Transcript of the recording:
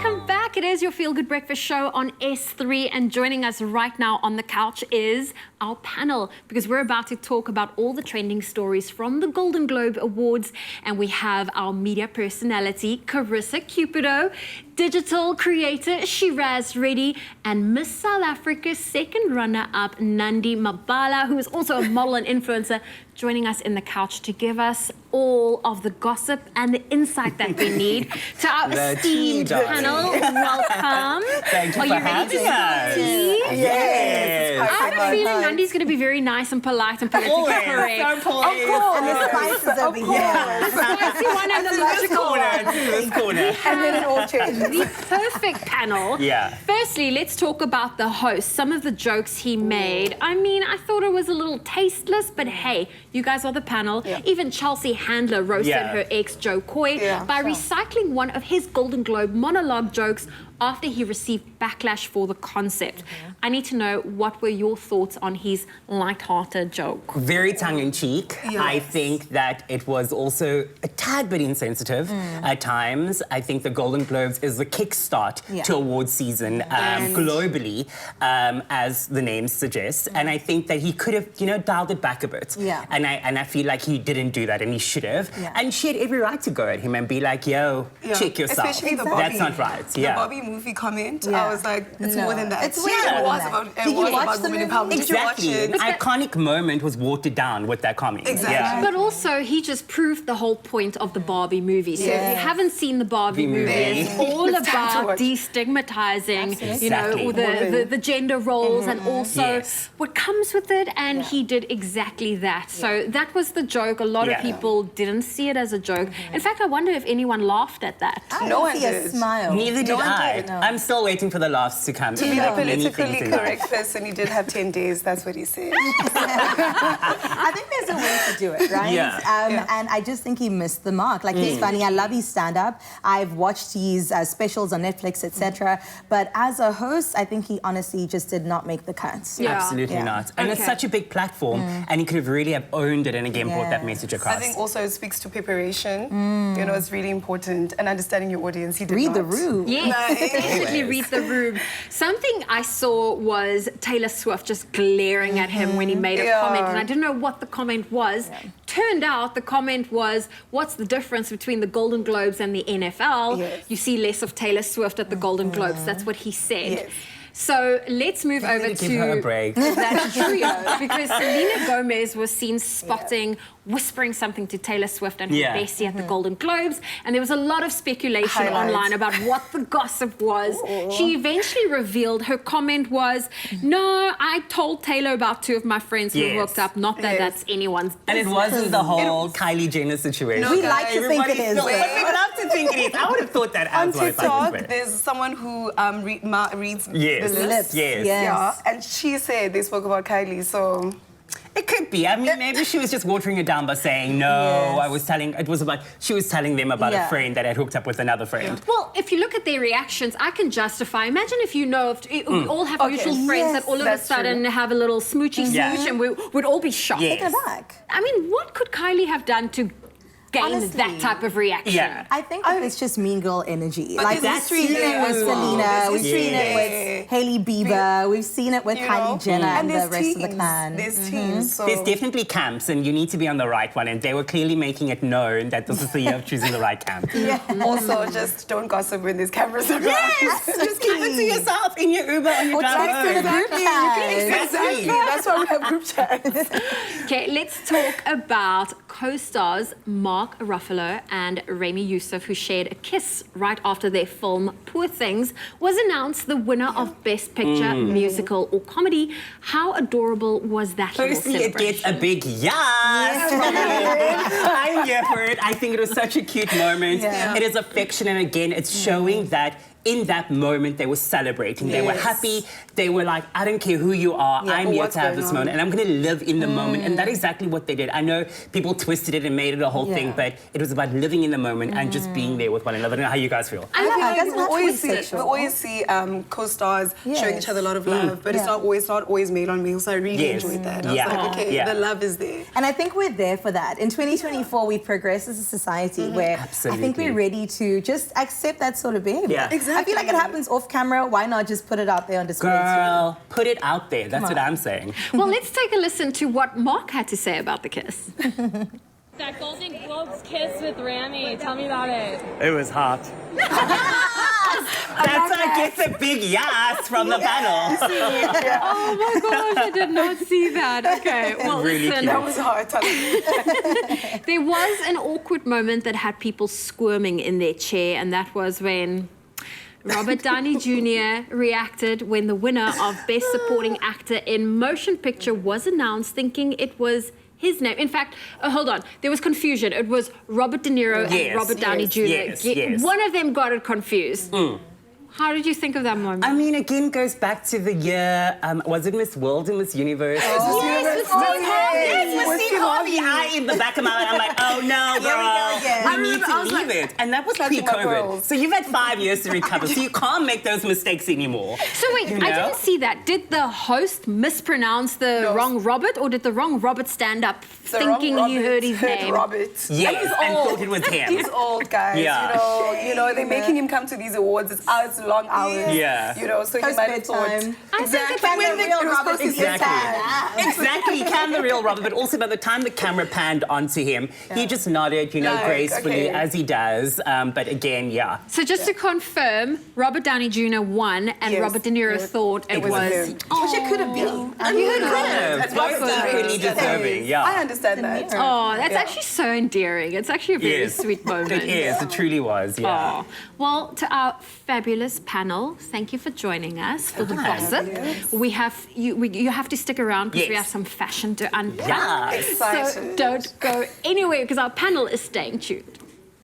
Welcome back. It is your Feel Good Breakfast show on S3, and joining us right now on the couch is our panel, because we're about to talk about all the trending stories from the Golden Globe Awards, and we have our media personality, Carissa Cupido, digital creator, Shiraz Reddy, and Miss South Africa's second runner-up, Nandi Mabala, who is also a model and influencer, joining us in the couch to give us all of the gossip and the insight that we need. To our esteemed panel, welcome. Thank you Are for you ready to having start us. tea? Yes. I have a feeling Nandi's going to be very nice and polite and politically Always. correct. So polite. And the spices over here. Spicy one and the logical one. This corner. And then it all changes. The perfect panel. Yeah. Firstly, let's talk about the host. Some of the jokes he made. I mean, I thought it was a little tasteless, but hey, you guys are the panel. Yeah. Even Chelsea Handler roasted her ex, Joe Coy, by recycling one of his Golden Globe monologue jokes after he received backlash for the concept. I need to know, what were your thoughts on his light-hearted joke? Very tongue-in-cheek. Yes. I think that it was also a tad bit insensitive at times. I think the Golden Globes is the kickstart to award season globally, as the name suggests. And I think that he could have, dialed it back a bit. Yeah. And I feel like he didn't do that, and he should have. And she had every right to go at him and be like, yo, check yourself. Especially the Bobby. That's not right. The Bobby movie comment, I was like, it's more than that. It's way more than that. Did you watch the movie? Exactly. An iconic moment was watered down with that comment. Exactly. Yeah. But also, he just proved the whole point of the Barbie movie. So if you haven't seen the Barbie movie, it's all about destigmatizing, all the gender roles and also what comes with it. And he did exactly that. So that was the joke. A lot of people didn't see it as a joke. In fact, I wonder if anyone laughed at that. No one see a smile. Neither did I. No. I'm still waiting for the laughs to come. To be the politically correct person, he did have 10 days, that's what he said. I think there's a way to do it, right? And I just think he missed the mark. Like, he's funny. I love his stand-up. I've watched his specials on Netflix, etc. But as a host, I think he honestly just did not make the cut. Absolutely not. And it's such a big platform, and he could have really have owned it and again brought that message across. I think also it speaks to preparation. It's really important, and understanding your audience. He did Read not. the room. Yes, definitely read the room. Something I saw was Taylor Swift just glaring at him when he made a comment, and I didn't know what the comment was. Turned out the comment was, what's the difference between the Golden Globes and the NFL? You see less of Taylor Swift at the Golden Globes. That's what he said. So let's move over to give her a break. that trio, because Selena Gomez was seen spotting, whispering something to Taylor Swift and her bestie at the Golden Globes, and there was a lot of speculation online about what the gossip was. She eventually revealed her comment was, no, I told Taylor about two of my friends who hooked up, not that that's anyone's business. And it wasn't the whole Kylie Jenner situation. No, we like to think it is. But we love to think it is. I would have thought that On as well. TikTok, there's someone who reads the lips. Yes. Yeah, and she said they spoke about Kylie, so... It could be. I mean, maybe she was just watering it down by saying, no, she was telling them about a friend that had hooked up with another friend. Well, if you look at their reactions, I can justify. Imagine if we all have mutual friends that all of a sudden have a little smoochy smooch and we'd all be shocked. Taken aback. I mean, what could Kylie have done to gain that type of reaction? I think it's just mean girl energy. Like we've seen it with Selena, we've seen it with Hailey Bieber, we've seen it with Kylie Jenner and the rest of the clan. There's teams, so... There's definitely camps, and you need to be on the right one, and they were clearly making it known that this is the year of choosing the right camp. Also, just don't gossip when there's cameras around. Yes! Just keep it to yourself in your Uber on your drive home. Exactly. That's why we have group chats. Okay, let's talk about co-stars Mark Ruffalo and Rami Youssef, who shared a kiss right after their film Poor Things was announced the winner of Best Picture, Musical or Comedy. How adorable was that little Firstly, it celebration? gets a big yes from me. I'm here for it. I think it was such a cute moment. It is affection, and again, it's showing that in that moment, they were celebrating. They were happy. They were like, I don't care who you are. I'm here to have this moment, and I'm going to live in the moment. And that's exactly what they did. I know people twisted it and made it a whole thing, but it was about living in the moment and just being there with one another. I don't know how you guys feel. I guess we always see co-stars showing each other a lot of love, but it's not always male on male, so I really enjoyed that. I was like, okay, the love is there. And I think we're there for that. In 2024, we've progressed as a society where I think we're ready to just accept that sort of behavior. Exactly. I feel like it happens off camera. Why not just put it out there on display? Girl, put it out there. That's what I'm saying. Well, let's take a listen to what Mark had to say about the kiss. That Golden Globes kiss with Rami. Tell me about it. It was hot. That's why I get a big yes from the panel. Oh my gosh, I did not see that. Okay, well, Really listen. cute. That was hard. There was an awkward moment that had people squirming in their chair, and that was when Robert Downey Jr. reacted when the winner of Best Supporting Actor in Motion Picture was announced, thinking it was his name. In fact, hold on, there was confusion. It was Robert De Niro and Robert Downey Jr. Yes. One of them got it confused. How did you think of that moment? I mean, again, goes back to the year, was it Miss World and Miss Universe? Yes, Miss Steve Harvey. I, in the back of my mind, I'm like, oh no, girl, we need to leave it. And that was pre-COVID. So you've had 5 years to recover, so you can't make those mistakes anymore. So wait, You know? I didn't see that. Did the host mispronounce the wrong Robert, or did the wrong Robert stand up thinking he heard his name? Robert. Yes, and thought it was him. He's old, guys. Yeah. You know, they're making him come to these awards. It's long hours. Yeah. You know, so he might have thought. Post-bedtime. Exactly. Can the real Robert is Exactly, can the real Robert, but also by the time the camera panned onto him, he just nodded, Like, gracefully, okay. as he does. But again, So just to confirm, Robert Downey Jr. won, and Yes. Robert De Niro thought it was was. him. Which it could have been. I mean, both Robert equally deserving, yeah. I understand that. Oh, that's actually so endearing. It's actually a very Yes. sweet moment. It is, it truly was, yeah. Oh. Well, to our fabulous panel, thank you for joining us for the gossip. We have you have to stick around because we Yes. have some fashion to unpack. Yeah. So Excited. don't go anywhere because our panel is staying tuned.